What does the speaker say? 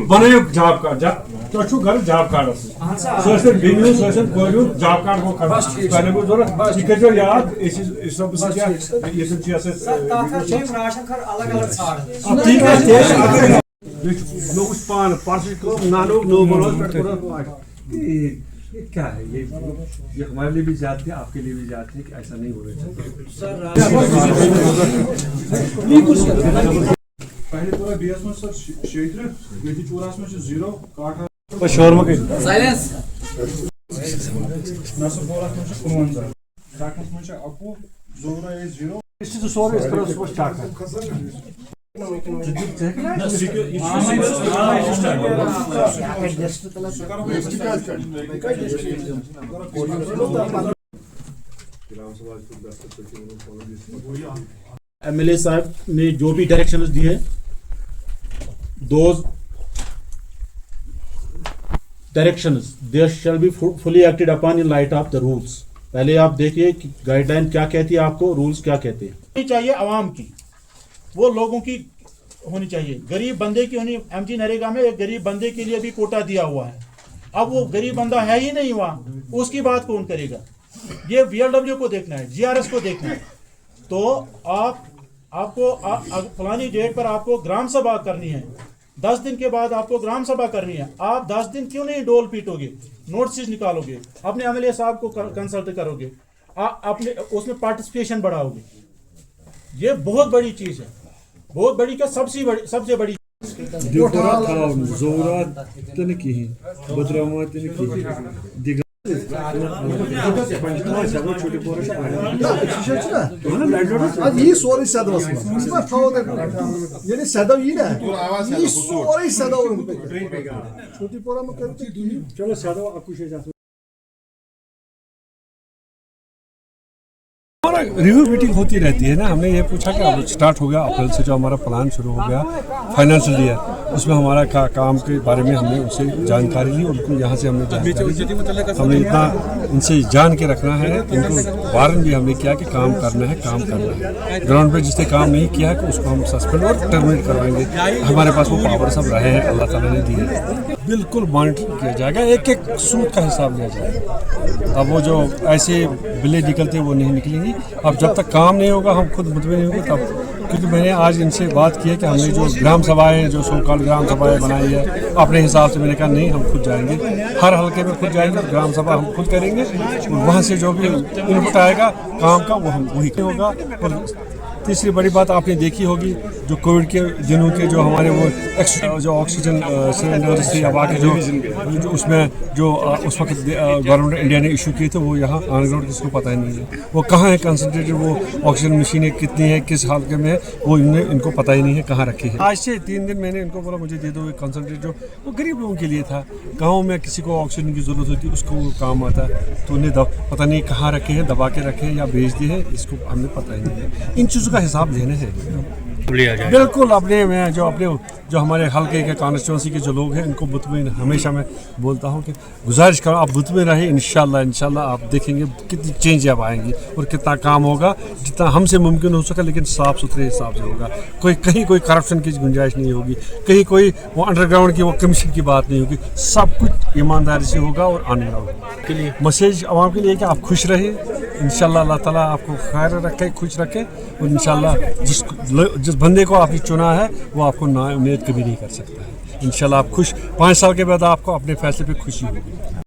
बनायो job card तो छु घर जॉब कार्ड सोशल बिनु सोशल कोई जॉब कार्ड को पहले को जरूरत ये कर याद इस सब से क्या ये सब चीज से राशन कर अलग-अलग छाड़ अब ठीक है लोग उस पान पार्सल को नानो नो बोलो ये क्या है ये हमारे लिए भी जाते हैं आपके लिए भी जाते हैं कि ऐसा नहीं होना चाहिए पहले पूरा बीएस में सर क्षेत्र बेटी चौरास में 0 काठा शोर में साइलेंस नसर बोरास में 55 काठा में आपको जोरा है 0 इस तो सॉरी इस तरह से स्टार्ट एमएलए साहब ने जो भी डायरेक्शंस दिए those directions they shall be fully acted upon in light of the rules. पहले आप देखिए कि गाइडलाइन क्या कहती है, आपको रूल्स क्या कहते हैं. नहीं चाहिए आवाम की, वो लोगों की होनी चाहिए. गरीब बंदे की होनी. एमजी नरेगा में एक गरीब बंदे के लिए भी कोटा दिया हुआ है. अब वो गरीब बंदा है ही नहीं वहाँ, उसकी बात कौन करेगा? ये वीएलडब्ल्यू को देखना है, जीआरएस को देखना है. तो आपको फलानी डेट पर आपको ग्राम सभा करनी है, 10 दिन के बाद आपको ग्राम सभा करनी है. आप 10 दिन क्यों नहीं डोल पीटोगे, नोटिस निकालोगे, अपने एमएलए साहब को कंसल्ट करोगे, अपने उसमें पार्टिसिपेशन बढ़ाओगे. ये बहुत बड़ी चीज है, बहुत बड़ी क्या सबसे बड़ी. ये सोरे सदवस यानी सदव ये ना ये सोरे सदव छोटी पोरा में करते चलो सदव आपको हमारा रिव्यू मीटिंग होती रहती है ना. हमने ये पूछा कि अब स्टार्ट हो गया अप्रैल से जो हमारा प्लान शुरू हो गया फाइनेंशियल ईयर, उसमें हमारा काम के बारे में हमने उनसे जानकारी ली. उनको यहाँ से हमने हमने इतना इनसे जान के रखना है. इनको वारन भी हमने किया कि काम करना है. ग्राउंड पे जिसने काम नहीं किया है कि उसको हम सस्पेंड और टर्मिनेट करवाएंगे. हमारे पास वो पावर सब रहे हैं, अल्लाह ताला ने दिए. बिल्कुल मॉनिटर किया जाएगा, एक एक सूद का हिसाब लिया जाएगा. अब वो जो ऐसे बिलें निकलते वो नहीं निकलेंगी. अब जब तक काम नहीं होगा हम खुद मुतमिन नहीं होंगे तब. क्योंकि मैंने आज इनसे बात की है कि हमने जो ग्राम सभाएं जो सो कॉल्ड ग्राम सभाएं बनाई है अपने हिसाब से, मैंने कहा नहीं हम खुद जाएंगे, हर हल्के में खुद जाएंगे, ग्राम सभा हम खुद करेंगे. और वहाँ से जो भी इनपुट आएगा काम का वो हम वही होगा. और तीसरी बड़ी बात आपने देखी होगी जो कोविड के दिनों के जो हमारे वो जो ऑक्सीजन सिलेंडर्स थे अब आके जो उसमें जो उस वक्त गवर्नमेंट इंडिया ने इशू किए थे वो यहाँ ऑन ग्राउंड किसी को पता ही नहीं है. वो कहाँ है कंसनट्रेटेड, वो ऑक्सीजन मशीनें कितनी है, किस हालत में है, वो इनको पता ही नहीं है कहाँ रखी है. आज से 3 दिन मैंने इनको बोला मुझे दे दो कंसनट्रेट, जो वो गरीब लोगों के लिए था. गाँव में किसी को ऑक्सीजन की ज़रूरत होती उसको वो काम आता, तो उन्हें पता नहीं कहाँ रखे हैं, दबा के रखे हैं या भेज दिए हैं, इसको हमें पता ही नहीं है. इन चीज़ों का हिसाब लेना है बिल्कुल. अपने में जो हमारे हल्के के कॉन्स्टिट्यूंसी के जो लोग हैं इनको मुतमिन हमेशा मैं बोलता हूं कि गुजारिश करो आप मुतमिन रहे. इंशाल्लाह आप देखेंगे कितनी चेंज अब आएंगी और कितना काम होगा जितना हमसे मुमकिन हो सका, लेकिन साफ़ सुथरे हिसाब से होगा. कहीं कोई करप्शन की गुंजाइश नहीं होगी, कहीं कोई वो अंडरग्राउंड की वो कमीशन की बात नहीं होगी. सब कुछ ईमानदारी से होगा और आने के लिए मैसेज आवाम के लिए कि आप खुश रहिए. इंशाल्लाह अल्लाह ताला आपको खैर रखे, खुश रखे. और इंशाल्लाह जिस बंदे को आपने चुना है वो आपको ना उम्मीद कभी नहीं कर सकता है. इंशाल्लाह आप खुश 5 साल के बाद आपको अपने फैसले पे खुशी होगी.